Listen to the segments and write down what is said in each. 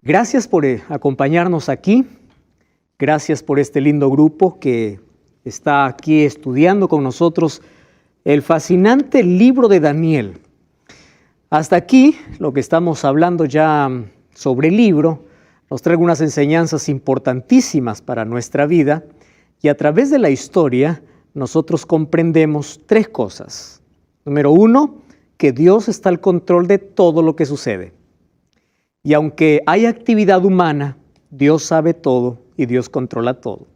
Gracias por acompañarnos aquí. Gracias por este lindo grupo que está aquí estudiando con nosotros el fascinante libro de Daniel. Hasta aquí, lo que estamos hablando ya sobre el libro, nos trae unas enseñanzas importantísimas para nuestra vida y a través de la historia nosotros comprendemos tres cosas. Número uno, que Dios está al control de todo lo que sucede. Y aunque hay actividad humana, Dios sabe todo y Dios controla todo.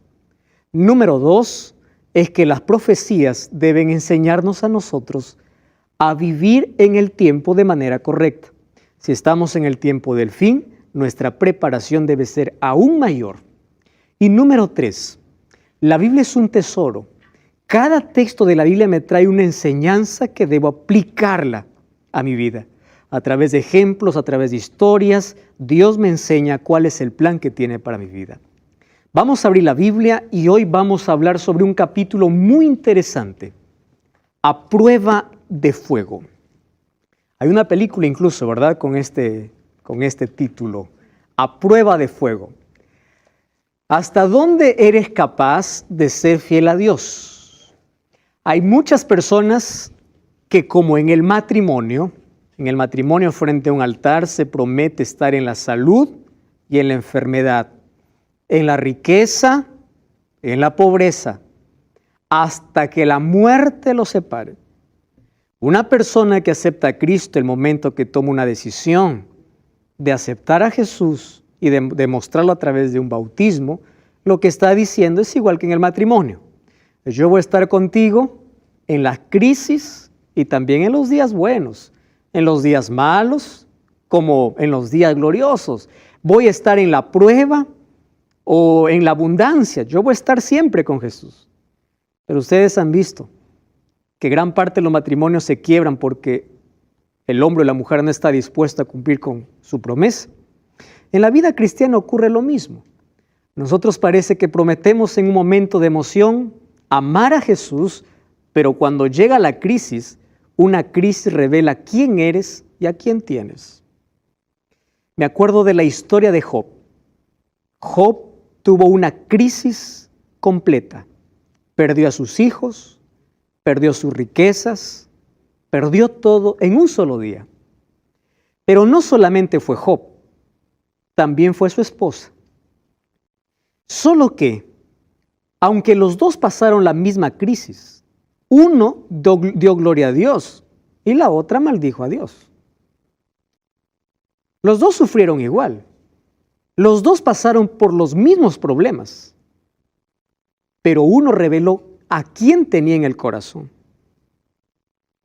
Número dos, es que las profecías deben enseñarnos a nosotros a vivir en el tiempo de manera correcta. Si estamos en el tiempo del fin, nuestra preparación debe ser aún mayor. Y número tres, la Biblia es un tesoro. Cada texto de la Biblia me trae una enseñanza que debo aplicarla a mi vida. A través de ejemplos, a través de historias, Dios me enseña cuál es el plan que tiene para mi vida. Vamos a abrir la Biblia y hoy vamos a hablar sobre un capítulo muy interesante, A Prueba de Fuego. Hay una película incluso, ¿verdad?, con este título, A Prueba de Fuego. ¿Hasta dónde eres capaz de ser fiel a Dios? Hay muchas personas que, como en el matrimonio frente a un altar se promete estar en la salud y en la enfermedad, en la riqueza, en la pobreza, hasta que la muerte los separe. Una persona que acepta a Cristo el momento que toma una decisión de aceptar a Jesús y de demostrarlo a través de un bautismo, lo que está diciendo es igual que en el matrimonio. Yo voy a estar contigo en las crisis y también en los días buenos, en los días malos como en los días gloriosos. Voy a estar en la prueba o en la abundancia. Yo voy a estar siempre con Jesús. Pero ustedes han visto que gran parte de los matrimonios se quiebran porque el hombre o la mujer no está dispuesto a cumplir con su promesa. En la vida cristiana ocurre lo mismo. Nosotros parece que prometemos en un momento de emoción amar a Jesús, pero cuando llega la crisis, una crisis revela quién eres y a quién tienes. Me acuerdo de la historia de Job. Job tuvo una crisis completa. Perdió a sus hijos, perdió sus riquezas, perdió todo en un solo día. Pero no solamente fue Job, también fue su esposa. Solo que, aunque los dos pasaron la misma crisis, uno dio gloria a Dios y la otra maldijo a Dios. Los dos sufrieron igual. Los dos pasaron por los mismos problemas, pero uno reveló a quién tenía en el corazón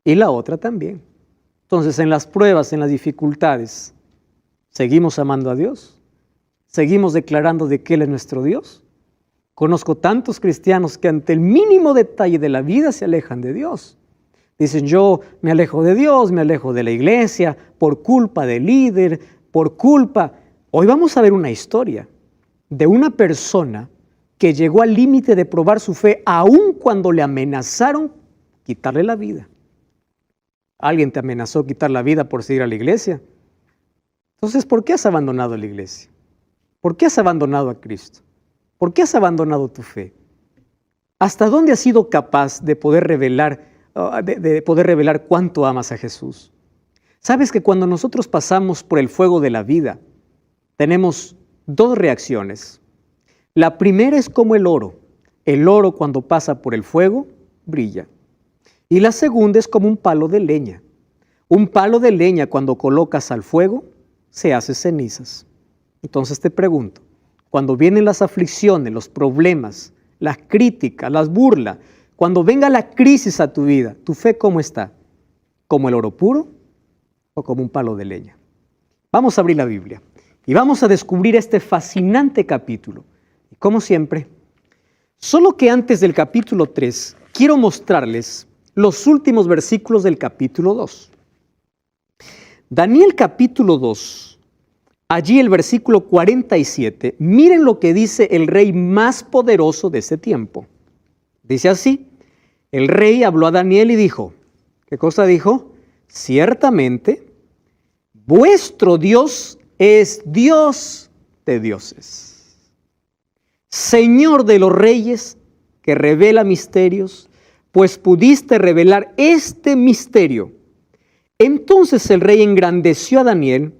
y la otra también. Entonces, en las pruebas, en las dificultades, ¿seguimos amando a Dios? ¿Seguimos declarando de que Él es nuestro Dios? Conozco tantos cristianos que ante el mínimo detalle de la vida se alejan de Dios. Dicen, yo me alejo de Dios, me alejo de la iglesia, por culpa del líder, por culpa... Hoy vamos a ver una historia de una persona que llegó al límite de probar su fe aun cuando le amenazaron quitarle la vida. ¿Alguien te amenazó quitar la vida por seguir a la iglesia? Entonces, ¿por qué has abandonado la iglesia? ¿Por qué has abandonado a Cristo? ¿Por qué has abandonado tu fe? ¿Hasta dónde has sido capaz de poder revelar cuánto amas a Jesús? ¿Sabes que cuando nosotros pasamos por el fuego de la vida, tenemos dos reacciones? La primera es como el oro. El oro cuando pasa por el fuego, brilla. Y la segunda es como un palo de leña. Un palo de leña cuando colocas al fuego, se hace cenizas. Entonces te pregunto, cuando vienen las aflicciones, los problemas, las críticas, las burlas, cuando venga la crisis a tu vida, ¿tu fe cómo está? ¿Como el oro puro o como un palo de leña? Vamos a abrir la Biblia y vamos a descubrir este fascinante capítulo. Y como siempre, solo que antes del capítulo 3, quiero mostrarles los últimos versículos del capítulo 2. Daniel capítulo 2. Allí el versículo 47, miren lo que dice el rey más poderoso de ese tiempo. Dice así, el rey habló a Daniel y dijo, ¿qué cosa dijo? Ciertamente, vuestro Dios es Dios de dioses, Señor de los reyes, que revela misterios, pues pudiste revelar este misterio. Entonces el rey engrandeció a Daniel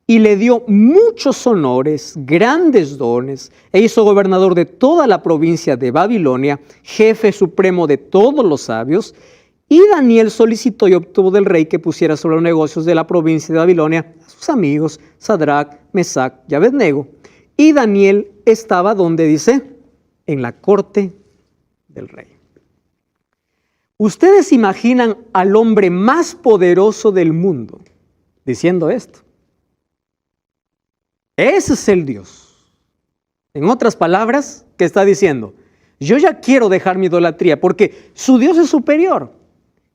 y le dio muchos honores, grandes dones, e hizo gobernador de toda la provincia de Babilonia, jefe supremo de todos los sabios. Y Daniel solicitó y obtuvo del rey que pusiera sobre los negocios de la provincia de Babilonia a sus amigos Sadrac, Mesac y Abednego. Y Daniel estaba, ¿dónde dice? En la corte del rey. Ustedes imaginan al hombre más poderoso del mundo diciendo esto. Ese es el Dios. En otras palabras, ¿qué está diciendo? Yo ya quiero dejar mi idolatría porque su Dios es superior.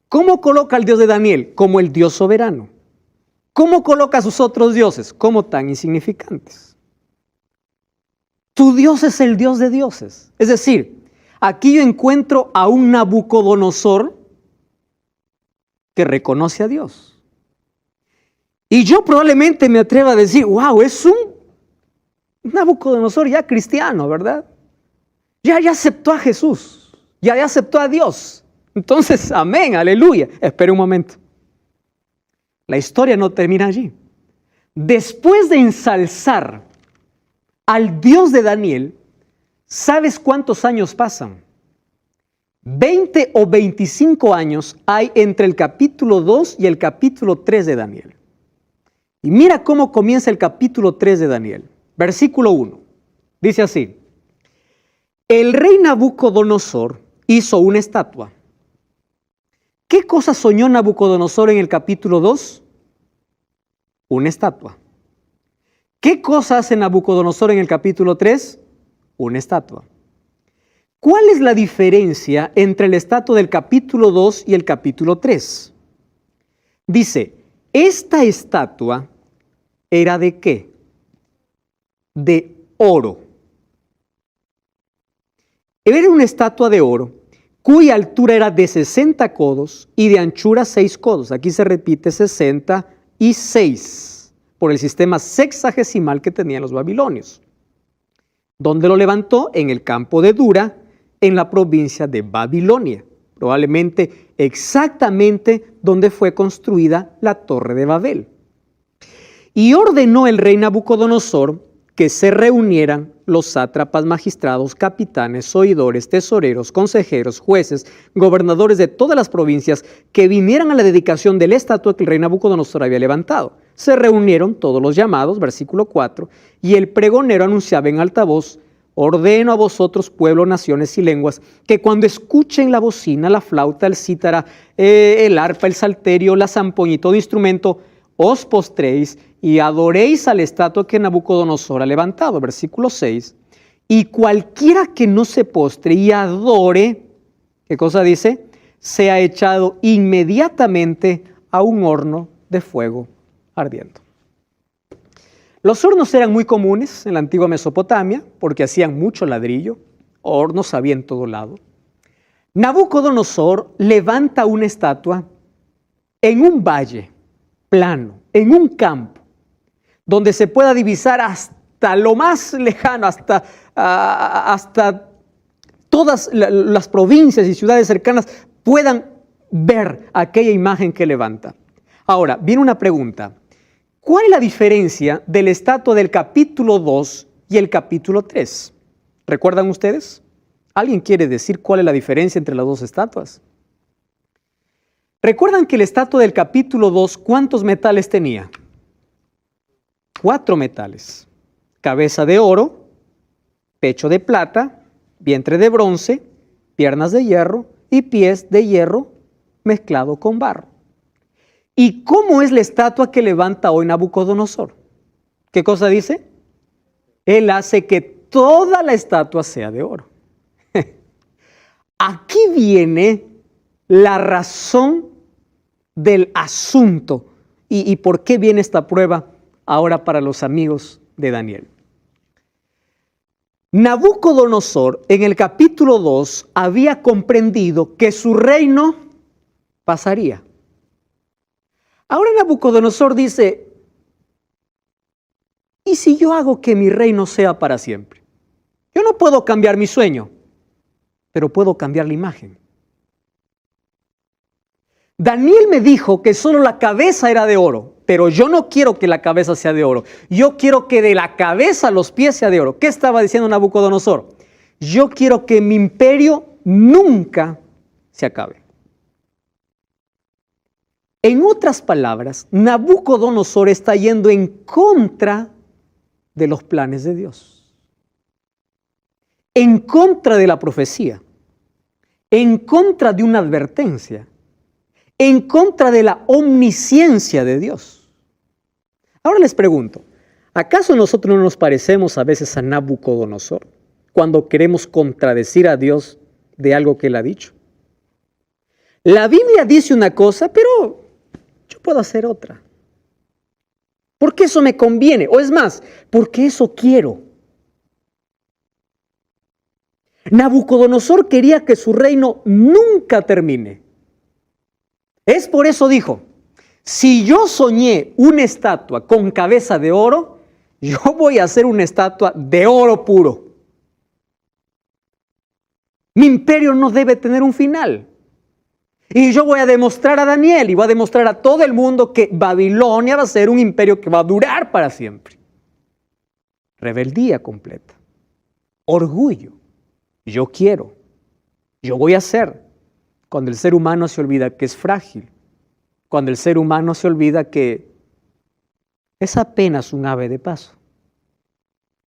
¿Cómo coloca al Dios de Daniel? Como el Dios soberano. ¿Cómo coloca a sus otros dioses? Como tan insignificantes. Tu Dios es el Dios de dioses. Es decir, aquí yo encuentro a un Nabucodonosor que reconoce a Dios. Y yo probablemente me atreva a decir, wow, es un Nabucodonosor ya cristiano, ¿verdad? Ya aceptó a Jesús, ya aceptó a Dios. Entonces, amén, aleluya. Espera un momento. La historia no termina allí. Después de ensalzar al Dios de Daniel, ¿sabes cuántos años pasan? 20 o 25 años hay entre el capítulo 2 y el capítulo 3 de Daniel. Y mira cómo comienza el capítulo 3 de Daniel. Versículo 1. Dice así. El rey Nabucodonosor hizo una estatua. ¿Qué cosa soñó Nabucodonosor en el capítulo 2? Una estatua. ¿Qué cosa hace Nabucodonosor en el capítulo 3? Una estatua. ¿Cuál es la diferencia entre la estatua del capítulo 2 y el capítulo 3? Dice, esta estatua era ¿de qué? De oro. Era una estatua de oro cuya altura era de 60 codos y de anchura 6 codos. Aquí se repite 66 por el sistema sexagesimal que tenían los babilonios. ¿Dónde lo levantó? En el campo de Dura, en la provincia de Babilonia. Probablemente exactamente donde fue construida la Torre de Babel. Y ordenó el rey Nabucodonosor que se reunieran los sátrapas, magistrados, capitanes, oidores, tesoreros, consejeros, jueces, gobernadores de todas las provincias que vinieran a la dedicación de la estatua que el rey Nabucodonosor había levantado. Se reunieron todos los llamados, versículo 4, y el pregonero anunciaba en alta voz, ordeno a vosotros, pueblo, naciones y lenguas, que cuando escuchen la bocina, la flauta, el cítara, el arpa, el salterio, la zampoña y todo instrumento, os postréis y adoréis a la estatua que Nabucodonosor ha levantado. Versículo 6. Y cualquiera que no se postre y adore, ¿qué cosa dice? Sea echado inmediatamente a un horno de fuego ardiendo. Los hornos eran muy comunes en la antigua Mesopotamia porque hacían mucho ladrillo. Hornos había en todo lado. Nabucodonosor levanta una estatua en un valle plano, en un campo, donde se pueda divisar hasta lo más lejano, hasta todas las provincias y ciudades cercanas puedan ver aquella imagen que levanta. Ahora, viene una pregunta. ¿Cuál es la diferencia de la estatua del capítulo 2 y el capítulo 3? ¿Recuerdan ustedes? ¿Alguien quiere decir cuál es la diferencia entre las dos estatuas? ¿Recuerdan que la estatua del capítulo 2, cuántos metales tenía? 4 metales. Cabeza de oro, pecho de plata, vientre de bronce, piernas de hierro y pies de hierro mezclado con barro. ¿Y cómo es la estatua que levanta hoy Nabucodonosor? ¿Qué cosa dice? Él hace que toda la estatua sea de oro. Aquí viene la razón del asunto y por qué viene esta prueba ahora para los amigos de Daniel. Nabucodonosor en el capítulo 2 había comprendido que su reino pasaría. Ahora Nabucodonosor dice, ¿y si yo hago que mi reino sea para siempre? Yo no puedo cambiar mi sueño, pero puedo cambiar la imagen. Daniel me dijo que solo la cabeza era de oro, pero yo no quiero que la cabeza sea de oro. Yo quiero que de la cabeza a los pies sea de oro. ¿Qué estaba diciendo Nabucodonosor? Yo quiero que mi imperio nunca se acabe. En otras palabras, Nabucodonosor está yendo en contra de los planes de Dios, en contra de la profecía, en contra de una advertencia, en contra de la omnisciencia de Dios. Ahora les pregunto, ¿acaso nosotros no nos parecemos a veces a Nabucodonosor cuando queremos contradecir a Dios de algo que Él ha dicho? La Biblia dice una cosa, pero yo puedo hacer otra. Porque eso me conviene, o es más, porque eso quiero. Nabucodonosor quería que su reino nunca termine. Es por eso dijo, si yo soñé una estatua con cabeza de oro, yo voy a hacer una estatua de oro puro. Mi imperio no debe tener un final. Y yo voy a demostrar a Daniel y voy a demostrar a todo el mundo que Babilonia va a ser un imperio que va a durar para siempre. Rebeldía completa. Orgullo. Yo quiero. Yo voy a hacer. Cuando el ser humano se olvida que es frágil. Cuando el ser humano se olvida que es apenas un ave de paso.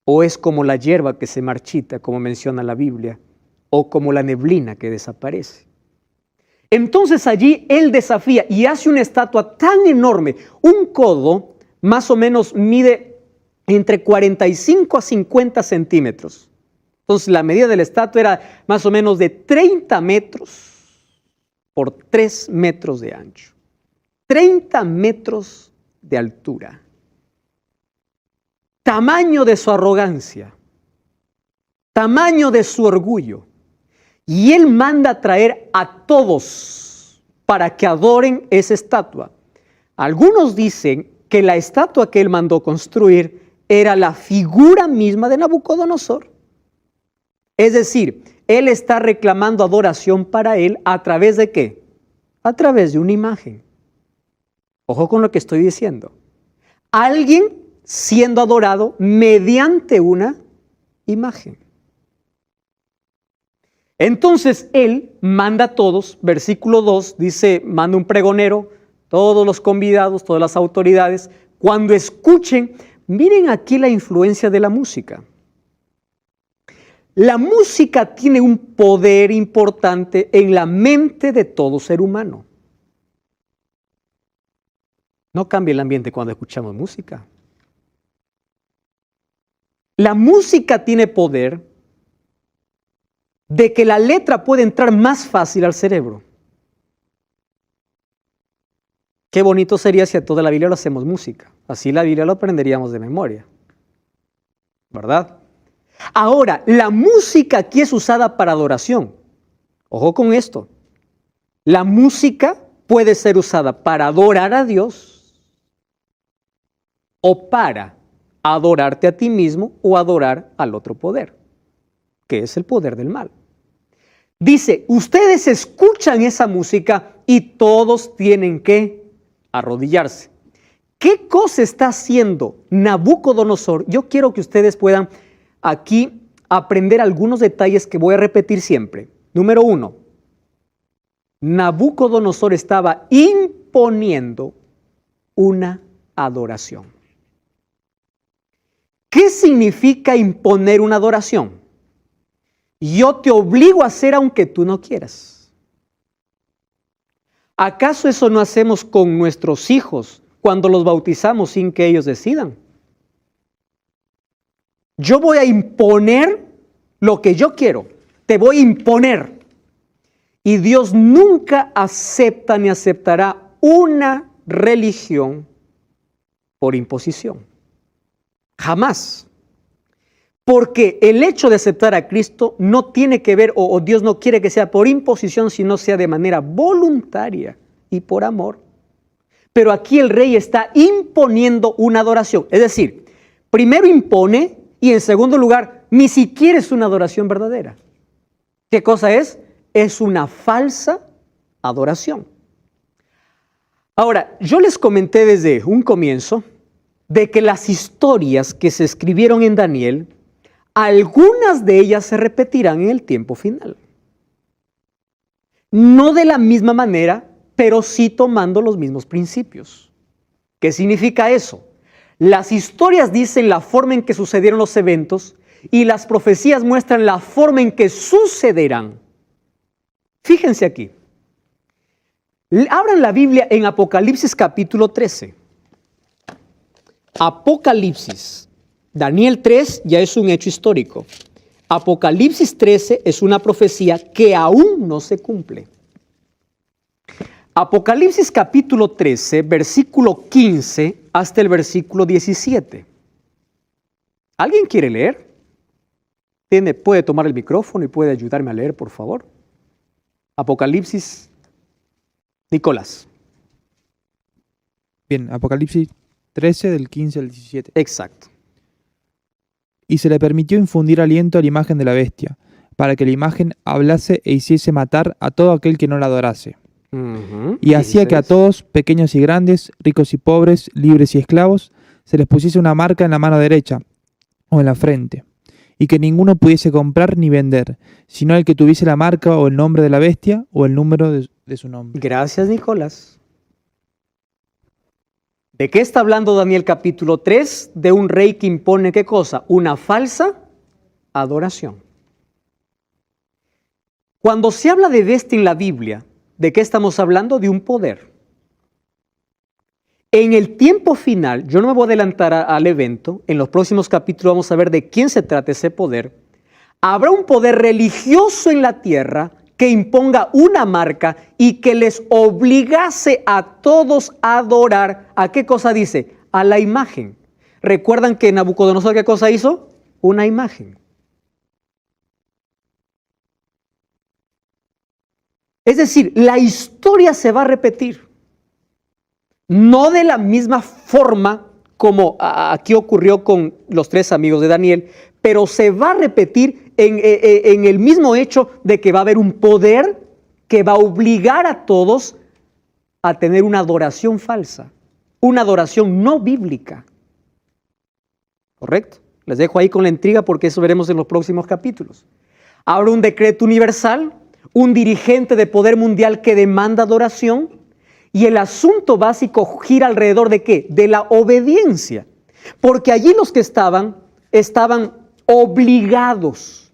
O es como la hierba que se marchita, como menciona la Biblia. O como la neblina que desaparece. Entonces allí él desafía y hace una estatua tan enorme, un codo más o menos mide entre 45 a 50 centímetros. Entonces la medida de la estatua era más o menos de 30 metros por 3 metros de ancho. 30 metros de altura. Tamaño de su arrogancia, tamaño de su orgullo. Y él manda a traer a todos para que adoren esa estatua. Algunos dicen que la estatua que él mandó construir era la figura misma de Nabucodonosor. Es decir, él está reclamando adoración para él ¿a través de qué? A través de una imagen. Ojo con lo que estoy diciendo. Alguien siendo adorado mediante una imagen. Entonces él manda a todos, versículo 2, dice, manda un pregonero, todos los convidados, todas las autoridades, cuando escuchen, miren aquí la influencia de la música. La música tiene un poder importante en la mente de todo ser humano. No cambia el ambiente cuando escuchamos música. La música tiene poder de que la letra puede entrar más fácil al cerebro. Qué bonito sería si a toda la Biblia lo hacemos música. Así la Biblia lo aprenderíamos de memoria. ¿Verdad? Ahora, la música aquí es usada para adoración. Ojo con esto. La música puede ser usada para adorar a Dios o para adorarte a ti mismo o adorar al otro poder, que es el poder del mal. Dice, ustedes escuchan esa música y todos tienen que arrodillarse. ¿Qué cosa está haciendo Nabucodonosor? Yo quiero que ustedes puedan aquí aprender algunos detalles que voy a repetir siempre. Número 1, Nabucodonosor estaba imponiendo una adoración. ¿Qué significa imponer una adoración? Yo te obligo a hacer aunque tú no quieras. ¿Acaso eso no hacemos con nuestros hijos cuando los bautizamos sin que ellos decidan? Yo voy a imponer lo que yo quiero. Te voy a imponer. Y Dios nunca acepta ni aceptará una religión por imposición. Jamás. Porque el hecho de aceptar a Cristo no tiene que ver, o Dios no quiere que sea por imposición, sino sea de manera voluntaria y por amor. Pero aquí el rey está imponiendo una adoración. Es decir, Primero impone y en segundo lugar, ni siquiera es una adoración verdadera. ¿Qué cosa es? Es una falsa adoración. Ahora, yo les comenté desde un comienzo de que las historias que se escribieron en Daniel, algunas de ellas se repetirán en el tiempo final. No de la misma manera, pero sí tomando los mismos principios. ¿Qué significa eso? Las historias dicen la forma en que sucedieron los eventos y las profecías muestran la forma en que sucederán. Fíjense aquí. Abran la Biblia en Apocalipsis capítulo 13. Apocalipsis. Daniel 3 ya es un hecho histórico. Apocalipsis 13 es una profecía que aún no se cumple. Apocalipsis capítulo 13, versículo 15 hasta el versículo 17. ¿Alguien quiere leer? Puede tomar el micrófono y puede ayudarme a leer, por favor. Apocalipsis, Nicolás. Bien, Apocalipsis 13 del 15 al 17. Exacto. Y se le permitió infundir aliento a la imagen de la bestia, para que la imagen hablase e hiciese matar a todo aquel que no la adorase. Y hacía que a todos, pequeños y grandes, ricos y pobres, libres y esclavos, se les pusiese una marca en la mano derecha o en la frente, y que ninguno pudiese comprar ni vender, sino el que tuviese la marca o el nombre de la bestia o el número de su nombre. Gracias, Nicolás. ¿De qué está hablando Daniel capítulo 3? De un rey que impone, ¿qué cosa? Una falsa adoración. Cuando se habla de bestia en la Biblia, ¿de qué estamos hablando? De un poder. En el tiempo final, yo no me voy a adelantar al evento, en los próximos capítulos vamos a ver de quién se trata ese poder. Habrá un poder religioso en la tierra que imponga una marca y que les obligase a todos a adorar. ¿A qué cosa dice? A la imagen. ¿Recuerdan que Nabucodonosor qué cosa hizo? Una imagen. Es decir, la historia se va a repetir. No de la misma forma como aquí ocurrió con los tres amigos de Daniel, pero se va a repetir en el mismo hecho de que va a haber un poder que va a obligar a todos a tener una adoración falsa, una adoración no bíblica. ¿Correcto? Les dejo ahí con la intriga porque eso veremos en los próximos capítulos. Habrá un decreto universal, un dirigente de poder mundial que demanda adoración, y el asunto básico gira alrededor ¿de qué? De la obediencia. Porque allí los que estaban obligados.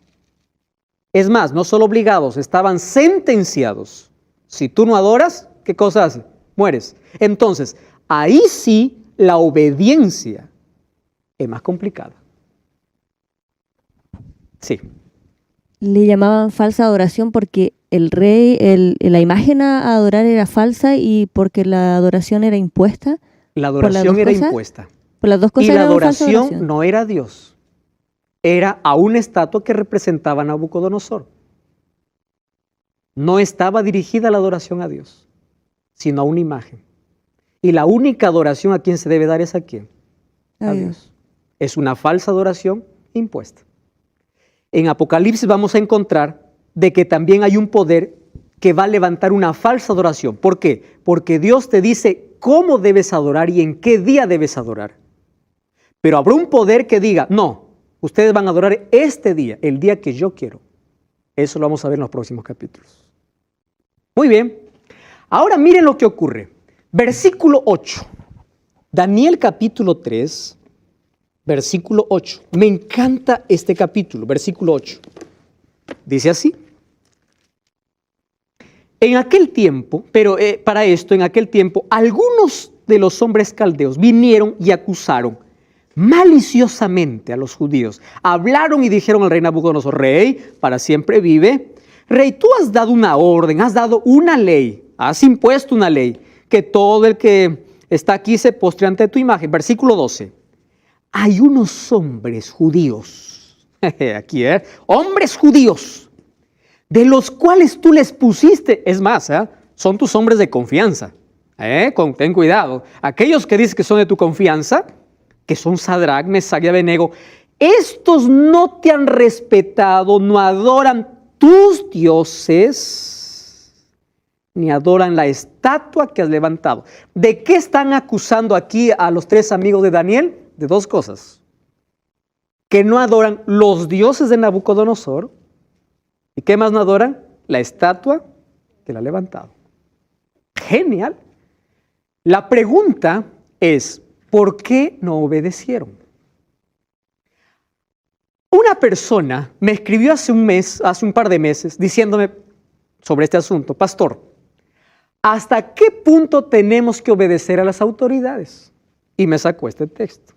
Es más, no solo obligados, estaban sentenciados. Si tú no adoras, ¿qué cosa hace? Mueres. Entonces, ahí sí la obediencia es más complicada. Sí. Le llamaban falsa adoración porque el rey, la imagen a adorar era falsa y porque la adoración era impuesta. La adoración era impuesta. Por las dos cosas. Y la adoración no era a Dios, era a una estatua que representaba a Nabucodonosor. No estaba dirigida la adoración a Dios, sino a una imagen. Y la única adoración a quien se debe dar es a quién? A Dios. Es una falsa adoración impuesta. En Apocalipsis vamos a encontrar de que también hay un poder que va a levantar una falsa adoración. ¿Por qué? Porque Dios te dice cómo debes adorar y en qué día debes adorar. Pero habrá un poder que diga, no, ustedes van a adorar este día, el día que yo quiero. Eso lo vamos a ver en los próximos capítulos. Muy bien. Ahora miren lo que ocurre. Versículo 8. Daniel capítulo 3, versículo 8. Me encanta este capítulo, versículo 8. Dice así. En aquel tiempo, en aquel tiempo, algunos de los hombres caldeos vinieron y acusaron maliciosamente a los judíos. Hablaron y dijeron al rey Nabucodonosor, rey, para siempre vive. Rey, tú has dado una orden, has dado una ley, has impuesto una ley, que todo el que está aquí se postre ante tu imagen. Versículo 12. Hay unos hombres judíos, aquí, hombres judíos, de los cuales tú les pusiste, es más, son tus hombres de confianza. Ten cuidado. Aquellos que dices que son de tu confianza, que son Sadrach, Mesach y Abednego, estos no te han respetado, no adoran tus dioses, ni adoran la estatua que has levantado. ¿De qué están acusando aquí a los 3 amigos de Daniel? De 2 cosas. Que no adoran los dioses de Nabucodonosor. ¿Y qué más no adoran? La estatua que la ha levantado. Genial. La pregunta es, ¿por qué no obedecieron? Una persona me escribió hace un par de meses, diciéndome sobre este asunto: pastor, ¿hasta qué punto tenemos que obedecer a las autoridades? Y me sacó este texto.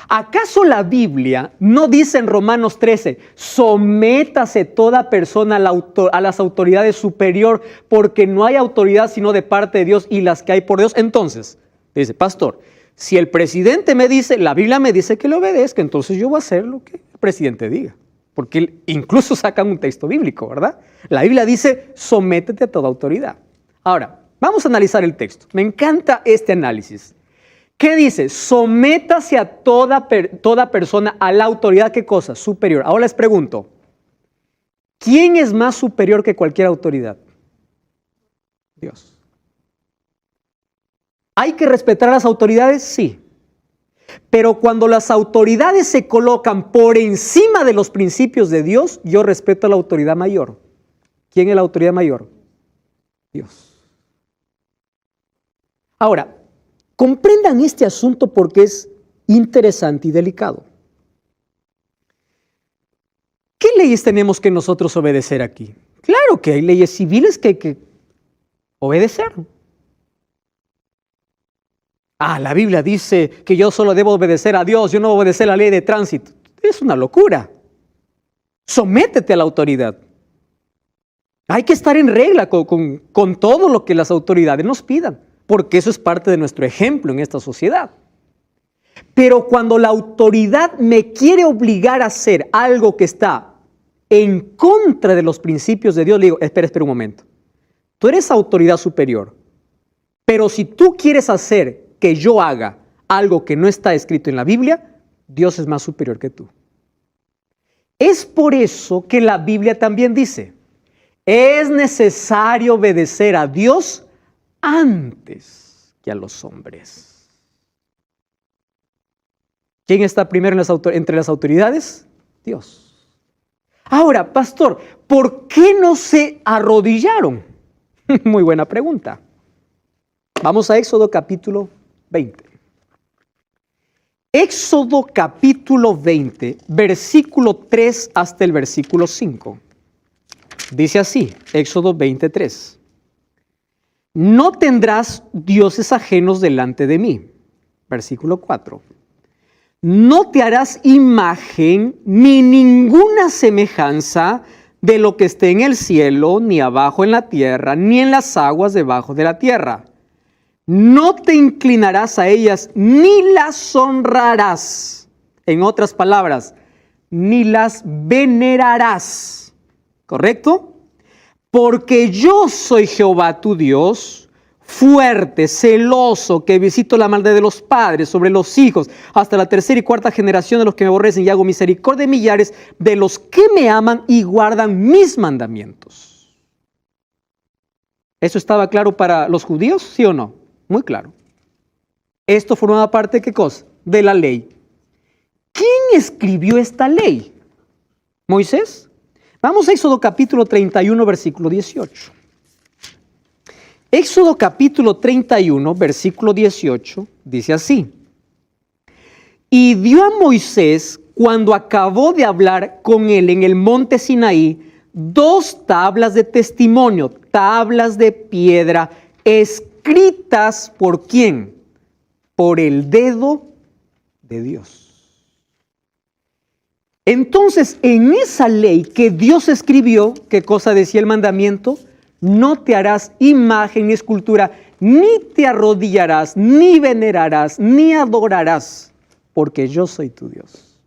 ¿Acaso la Biblia no dice en Romanos 13, sométase toda persona a las autoridades superior, porque no hay autoridad sino de parte de Dios y las que hay por Dios? Entonces, dice, pastor, si el presidente me dice, la Biblia me dice que le obedezca, entonces yo voy a hacer lo que el presidente diga. Porque incluso sacan un texto bíblico, ¿verdad? La Biblia dice, sométete a toda autoridad. Ahora, vamos a analizar el texto. Me encanta este análisis. ¿Qué dice? Sométase a toda persona a la autoridad, ¿qué cosa? Superior. Ahora les pregunto, ¿quién es más superior que cualquier autoridad? Dios. ¿Hay que respetar a las autoridades? Sí. Pero cuando las autoridades se colocan por encima de los principios de Dios, yo respeto a la autoridad mayor. ¿Quién es la autoridad mayor? Dios. Ahora, comprendan este asunto porque es interesante y delicado. ¿Qué leyes tenemos que nosotros obedecer aquí? Claro que hay leyes civiles que hay que obedecer. La Biblia dice que yo solo debo obedecer a Dios, yo no obedecer la ley de tránsito. Es una locura. Sométete a la autoridad. Hay que estar en regla con todo lo que las autoridades nos pidan, porque eso es parte de nuestro ejemplo en esta sociedad. Pero cuando la autoridad me quiere obligar a hacer algo que está en contra de los principios de Dios, le digo, espera un momento. Tú eres autoridad superior, pero si tú quieres hacer que yo haga algo que no está escrito en la Biblia, Dios es más superior que tú. Es por eso que la Biblia también dice, es necesario obedecer a Dios antes que a los hombres. ¿Quién está primero entre las autoridades? Dios. Ahora, pastor, ¿por qué no se arrodillaron? Muy buena pregunta. Vamos a Éxodo capítulo 20. Éxodo capítulo 20, versículo 3 hasta el versículo 5. Dice así, Éxodo 23. No tendrás dioses ajenos delante de mí. Versículo 4. No te harás imagen ni ninguna semejanza de lo que esté en el cielo, ni abajo en la tierra, ni en las aguas debajo de la tierra. No te inclinarás a ellas, ni las honrarás. En otras palabras, ni las venerarás. ¿Correcto? Porque yo soy Jehová tu Dios, fuerte, celoso, que visito la maldad de los padres sobre los hijos, hasta la 3ª y 4ª generación de los que me aborrecen, y hago misericordia de millares de los que me aman y guardan mis mandamientos. ¿Eso estaba claro para los judíos? ¿Sí o no? Muy claro. Esto formaba parte, ¿qué cosa? De la ley. ¿Quién escribió esta ley? ¿Moisés? Vamos a Éxodo capítulo 31, versículo 18. Éxodo capítulo 31, versículo 18, dice así. Y dio a Moisés, cuando acabó de hablar con él en el monte Sinaí, 2 tablas de testimonio, tablas de piedra, escritas ¿por quién? Por el dedo de Dios. Entonces, en esa ley que Dios escribió, ¿qué cosa decía el mandamiento? No te harás imagen ni escultura, ni te arrodillarás, ni venerarás, ni adorarás, porque yo soy tu Dios.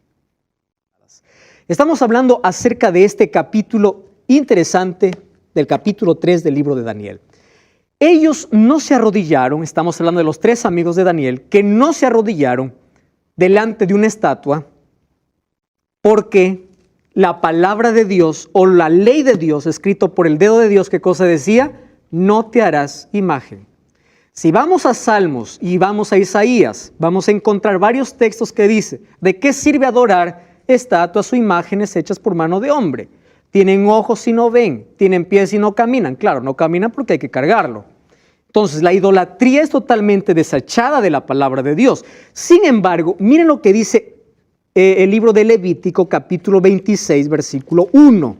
Estamos hablando acerca de este capítulo interesante, del capítulo 3 del libro de Daniel. ellos no se arrodillaron, estamos hablando de los 3 amigos de Daniel, que no se arrodillaron delante de una estatua porque la palabra de Dios o la ley de Dios, escrito por el dedo de Dios, ¿qué cosa decía? No te harás imagen. Si vamos a Salmos y vamos a Isaías, vamos a encontrar varios textos que dice, ¿de qué sirve adorar estatuas o imágenes hechas por mano de hombre? Tienen ojos y no ven, tienen pies y no caminan. Claro, no caminan porque hay que cargarlo. Entonces, la idolatría es totalmente desechada de la palabra de Dios. Sin embargo, miren lo que dice el libro de Levítico, capítulo 26, versículo 1.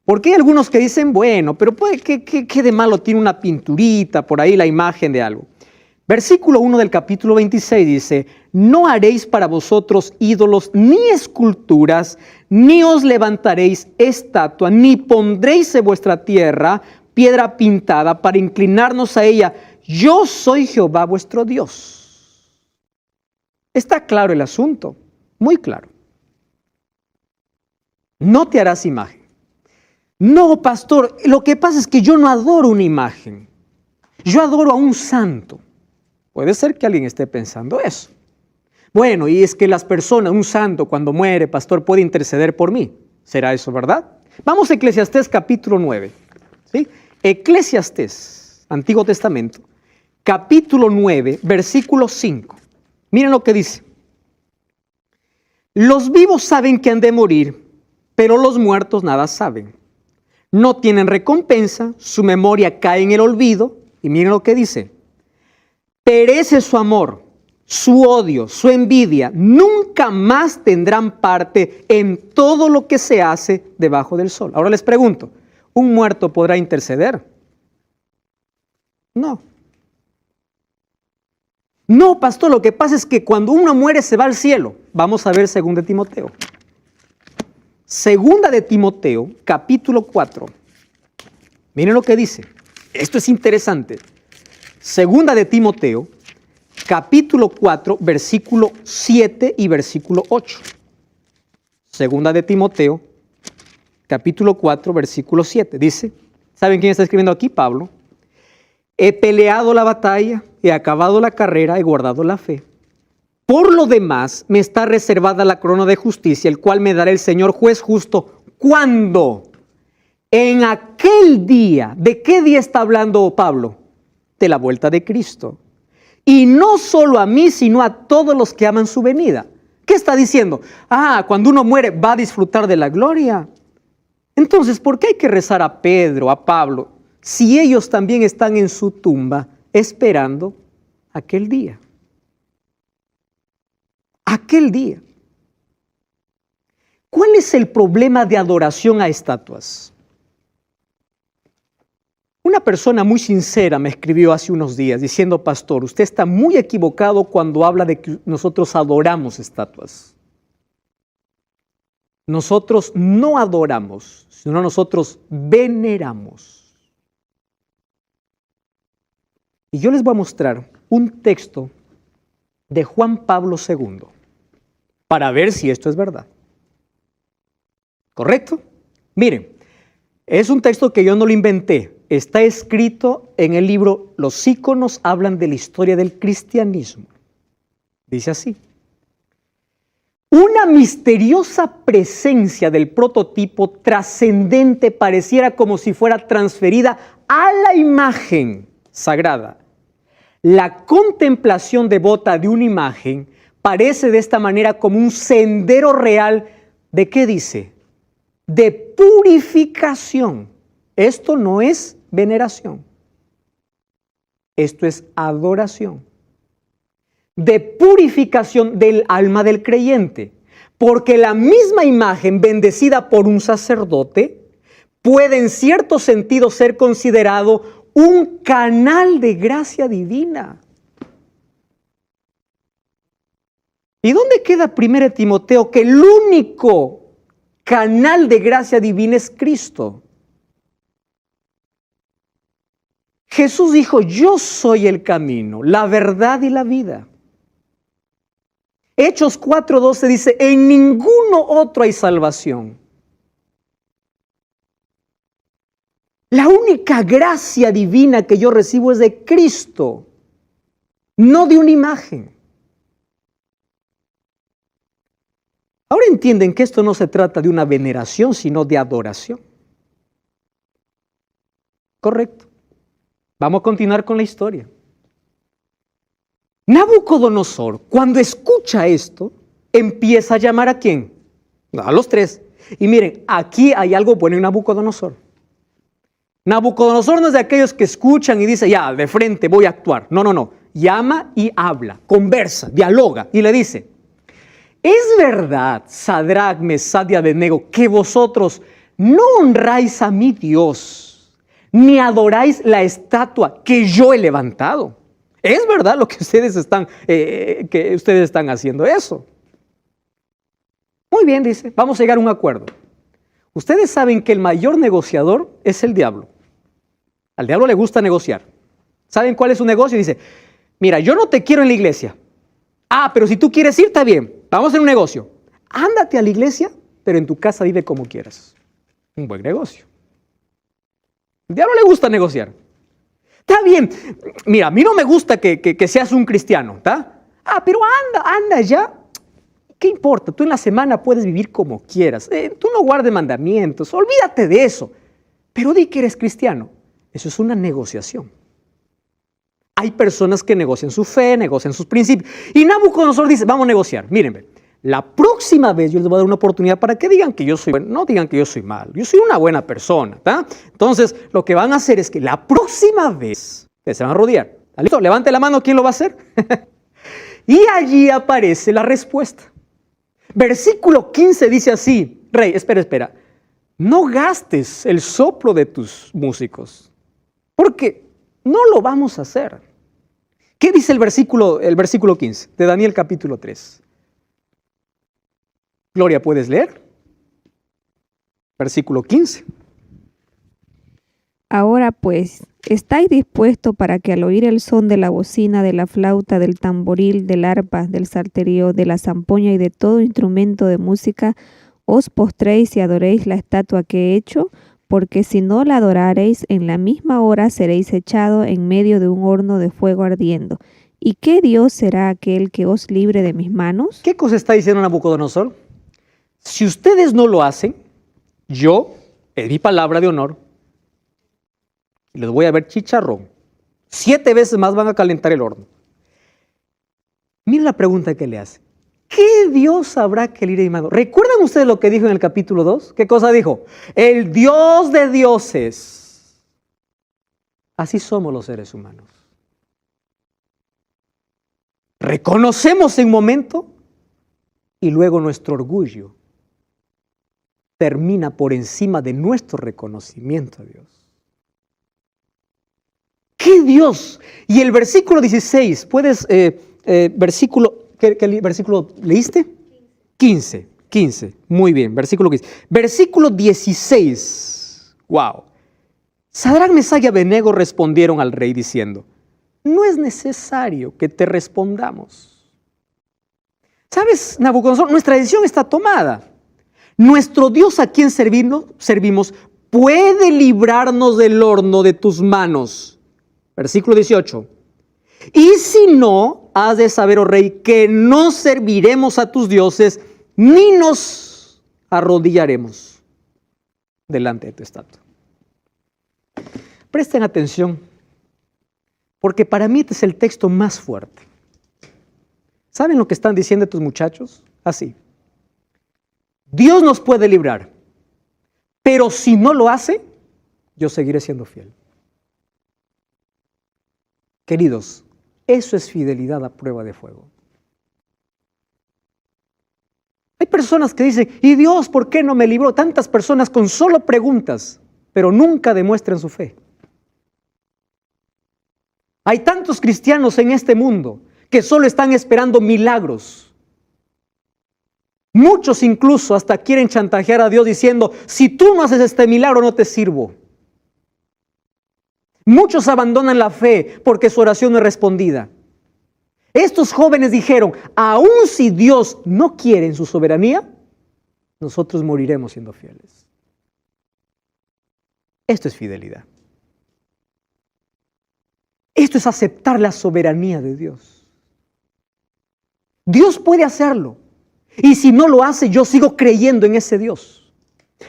Porque hay algunos que dicen, bueno, pero ¿qué de malo tiene una pinturita por ahí, la imagen de algo? Versículo 1 del capítulo 26 dice, no haréis para vosotros ídolos ni esculturas, ni os levantaréis estatua, ni pondréis en vuestra tierra piedra pintada para inclinarnos a ella. Yo soy Jehová vuestro Dios. Está claro el asunto, muy claro. No te harás imagen. No, pastor, lo que pasa es que yo no adoro una imagen. Yo adoro a un santo. Puede ser que alguien esté pensando eso. Bueno, y es que las personas, un santo cuando muere, pastor, puede interceder por mí. ¿Será eso verdad? Vamos a Eclesiastés capítulo 9. ¿Sí? Eclesiastés, Antiguo Testamento, capítulo 9, versículo 5. Miren lo que dice. Los vivos saben que han de morir, pero los muertos nada saben. No tienen recompensa, su memoria cae en el olvido. Y miren lo que dice. Perece su amor, su odio, su envidia. Nunca más tendrán parte en todo lo que se hace debajo del sol. Ahora les pregunto, ¿un muerto podrá interceder? No. No, pastor, lo que pasa es que cuando uno muere se va al cielo. Vamos a ver 2 de Timoteo. 2 de Timoteo, capítulo 4. Miren lo que dice. Esto es interesante. 2 de Timoteo, capítulo 4, versículo 7 y versículo 8. 2 de Timoteo, capítulo 4, versículo 7. Dice, ¿saben quién está escribiendo aquí? Pablo. He peleado la batalla, he acabado la carrera, he guardado la fe. Por lo demás, me está reservada la corona de justicia, el cual me dará el Señor juez justo. ¿Cuándo? En aquel día. ¿De qué día está hablando Pablo? De la vuelta de Cristo. Y no solo a mí, sino a todos los que aman su venida. ¿Qué está diciendo? Cuando uno muere va a disfrutar de la gloria. Entonces, ¿por qué hay que rezar a Pedro, a Pablo, si ellos también están en su tumba esperando aquel día? Aquel día. ¿Cuál es el problema de adoración a estatuas? Una persona muy sincera me escribió hace unos días diciendo, pastor, usted está muy equivocado cuando habla de que nosotros adoramos estatuas. Nosotros no adoramos, sino nosotros veneramos. Y yo les voy a mostrar un texto de Juan Pablo II para ver si esto es verdad. ¿Correcto? Miren, es un texto que yo no lo inventé. Está escrito en el libro Los íconos hablan de la historia del cristianismo. Dice así. Una misteriosa presencia del prototipo trascendente pareciera como si fuera transferida a la imagen sagrada. La contemplación devota de una imagen parece de esta manera como un sendero real de, ¿qué dice? De purificación. Esto no es veneración. Esto es adoración. De purificación del alma del creyente. Porque la misma imagen bendecida por un sacerdote puede en cierto sentido ser considerado un canal de gracia divina. ¿Y dónde queda 1 Timoteo? Que el único canal de gracia divina es Cristo. Jesús dijo, yo soy el camino, la verdad y la vida. Hechos 4:12 dice, en ninguno otro hay salvación. La única gracia divina que yo recibo es de Cristo, no de una imagen. Ahora entienden que esto no se trata de una veneración, sino de adoración. Correcto. Vamos a continuar con la historia. Nabucodonosor, cuando escucha esto, empieza a llamar ¿a quién? A los tres. Y miren, aquí hay algo bueno en Nabucodonosor. Nabucodonosor no es de aquellos que escuchan y dicen, ya, de frente voy a actuar. No, no, no. Llama y habla, conversa, dialoga y le dice, ¿es verdad, Sadrach, Mesach y Abednego, que vosotros no honráis a mi Dios, ni adoráis la estatua que yo he levantado? ¿Es verdad lo que ustedes están haciendo eso? Muy bien, dice, vamos a llegar a un acuerdo. Ustedes saben que el mayor negociador es el diablo. Al diablo le gusta negociar. ¿Saben cuál es su negocio? Dice, mira, yo no te quiero en la iglesia. Ah, pero si tú quieres ir, está bien. Vamos a hacer un negocio. Ándate a la iglesia, pero en tu casa vive como quieras. Un buen negocio. Al diablo le gusta negociar. Está bien. Mira, a mí no me gusta que seas un cristiano, ¿está? Ah, pero anda ya. ¿Qué importa? Tú en la semana puedes vivir como quieras. Tú no guardes mandamientos. Olvídate de eso. Pero di que eres cristiano. Eso es una negociación. Hay personas que negocian su fe, negocian sus principios. Y Nabucodonosor dice, vamos a negociar. Mírenme, la próxima vez yo les voy a dar una oportunidad para que digan que yo soy bueno. No digan que yo soy malo. Yo soy una buena persona. ¿Tá? Entonces, lo que van a hacer es que la próxima vez que se van a rodear. ¿Listo? Levante la mano, ¿quién lo va a hacer? Y allí aparece la respuesta. Versículo 15 dice así, Rey, espera. No gastes el soplo de tus músicos, porque no lo vamos a hacer. ¿Qué dice el versículo 15 de Daniel capítulo 3? Gloria, ¿puedes leer? Versículo 15. Ahora pues, ¿estáis dispuestos para que al oír el son de la bocina, de la flauta, del tamboril, del arpa, del salterio, de la zampoña y de todo instrumento de música, os postréis y adoréis la estatua que he hecho? Porque si no la adorareis, en la misma hora seréis echados en medio de un horno de fuego ardiendo. ¿Y qué Dios será aquel que os libre de mis manos? ¿Qué cosa está diciendo Nabucodonosor? Si ustedes no lo hacen, yo, en mi palabra de honor, les voy a ver chicharrón. 7 veces más van a calentar el horno. Miren la pregunta que le hace. ¿Qué Dios habrá que libre de mi mano? ¿Recuerdan ustedes lo que dijo en el capítulo 2? ¿Qué cosa dijo? El Dios de dioses. Así somos los seres humanos. Reconocemos en un momento y luego nuestro orgullo termina por encima de nuestro reconocimiento a Dios. ¿Qué Dios? Y el versículo 16, ¿puedes, ¿qué versículo leíste? 15, muy bien, versículo 15. Versículo 16, wow. Sadrach, Mesach y Abednego respondieron al rey diciendo, no es necesario que te respondamos. ¿Sabes, Nabucodonosor? Nuestra decisión está tomada. Nuestro Dios a quien servimos puede librarnos del horno de tus manos. Versículo 18. Y si no, has de saber, oh rey, que no serviremos a tus dioses, ni nos arrodillaremos delante de tu estatua. Presten atención, porque para mí este es el texto más fuerte. ¿Saben lo que están diciendo estos muchachos? Así. Dios nos puede librar, pero si no lo hace, yo seguiré siendo fiel. Queridos, eso es fidelidad a prueba de fuego. Hay personas que dicen, ¿y Dios por qué no me libró? Tantas personas con solo preguntas, pero nunca demuestran su fe. Hay tantos cristianos en este mundo que solo están esperando milagros. Muchos incluso hasta quieren chantajear a Dios diciendo, si tú no haces este milagro no te sirvo. Muchos abandonan la fe porque su oración no es respondida. Estos jóvenes dijeron, aun si Dios no quiere en su soberanía, nosotros moriremos siendo fieles. Esto es fidelidad. Esto es aceptar la soberanía de Dios. Dios puede hacerlo. Y si no lo hace, yo sigo creyendo en ese Dios.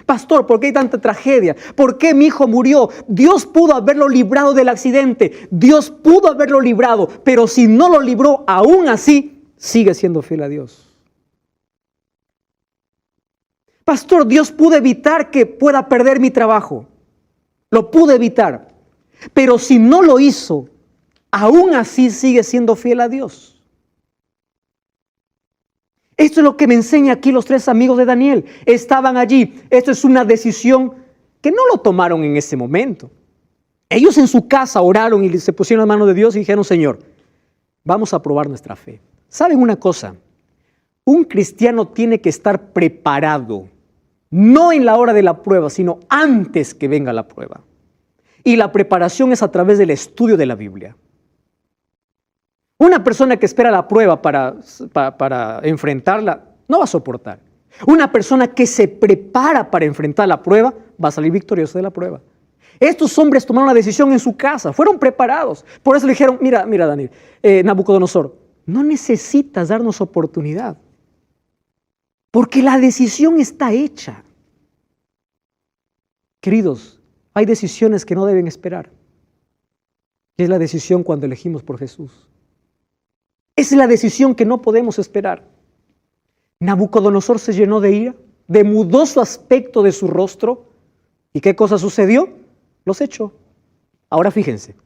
Pastor, ¿por qué hay tanta tragedia? ¿Por qué mi hijo murió? Dios pudo haberlo librado del accidente. Dios pudo haberlo librado. Pero si no lo libró, aún así, sigue siendo fiel a Dios. Pastor, Dios pudo evitar que pueda perder mi trabajo. Lo pudo evitar. Pero si no lo hizo, aún así sigue siendo fiel a Dios. Esto es lo que me enseña aquí los tres amigos de Daniel. Estaban allí. Esto es una decisión que no lo tomaron en ese momento. Ellos en su casa oraron y se pusieron en las manos de Dios y dijeron, Señor, vamos a probar nuestra fe. ¿Saben una cosa? Un cristiano tiene que estar preparado, no en la hora de la prueba, sino antes que venga la prueba. Y la preparación es a través del estudio de la Biblia. Una persona que espera la prueba para enfrentarla no va a soportar. Una persona que se prepara para enfrentar la prueba va a salir victorioso de la prueba. Estos hombres tomaron la decisión en su casa, fueron preparados. Por eso le dijeron, mira Daniel, Nabucodonosor, no necesitas darnos oportunidad, porque la decisión está hecha. Queridos, hay decisiones que no deben esperar. Y es la decisión cuando elegimos por Jesús. Esa es la decisión que no podemos esperar. Nabucodonosor se llenó de ira, demudó su aspecto de su rostro. ¿Y qué cosa sucedió? Los echó. Ahora fíjense,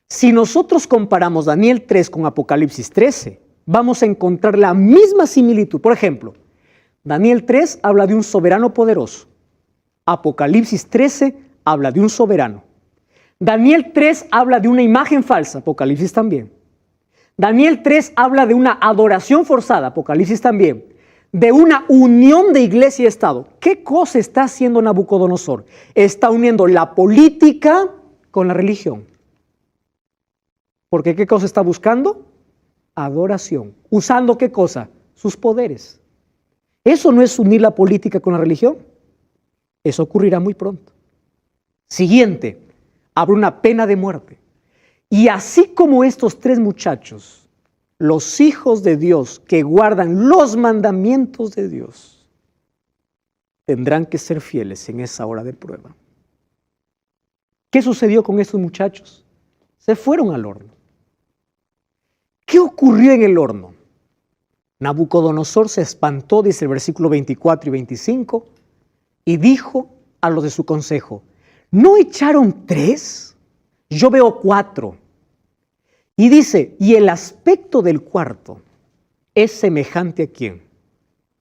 si nosotros comparamos Daniel 3 con Apocalipsis 13, vamos a encontrar la misma similitud. Por ejemplo, Daniel 3 habla de un soberano poderoso. Apocalipsis 13 habla de un soberano. Daniel 3 habla de una imagen falsa, Apocalipsis también. Daniel 3 habla de una adoración forzada, Apocalipsis también. De una unión de iglesia y Estado. ¿Qué cosa está haciendo Nabucodonosor? Está uniendo la política con la religión. Porque ¿qué cosa está buscando? Adoración. ¿Usando qué cosa? Sus poderes. ¿Eso no es unir la política con la religión? Eso ocurrirá muy pronto. Siguiente, habrá una pena de muerte. Y así como estos tres muchachos, los hijos de Dios que guardan los mandamientos de Dios, tendrán que ser fieles en esa hora de prueba. ¿Qué sucedió con estos muchachos? Se fueron al horno. ¿Qué ocurrió en el horno? Nabucodonosor se espantó, dice el versículo 24 y 25, y dijo a los de su consejo, ¿no echaron 3? Yo veo 4. Y dice, y el aspecto del cuarto es semejante a ¿quién?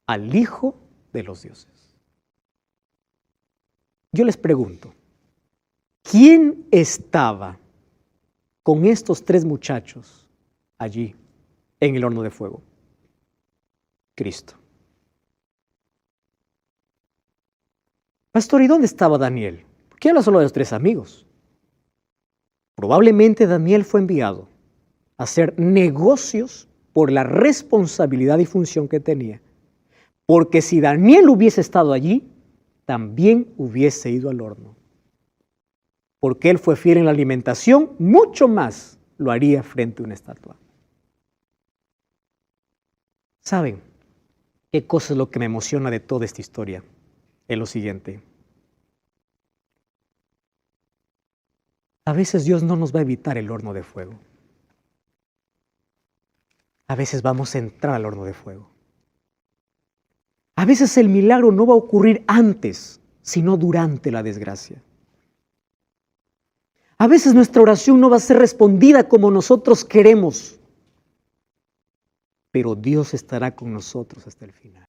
Al Hijo de los dioses. Yo les pregunto, ¿quién estaba con estos 3 muchachos allí en el horno de fuego? Cristo. Pastor, ¿y dónde estaba Daniel? ¿Por qué habla solo de los 3 amigos? Probablemente Daniel fue enviado a hacer negocios por la responsabilidad y función que tenía. Porque si Daniel hubiese estado allí, también hubiese ido al horno. Porque él fue fiel en la alimentación, mucho más lo haría frente a una estatua. ¿Saben qué cosa es lo que me emociona de toda esta historia? Es lo siguiente. A veces Dios no nos va a evitar el horno de fuego. A veces vamos a entrar al horno de fuego. A veces el milagro no va a ocurrir antes, sino durante la desgracia. A veces nuestra oración no va a ser respondida como nosotros queremos, pero Dios estará con nosotros hasta el final.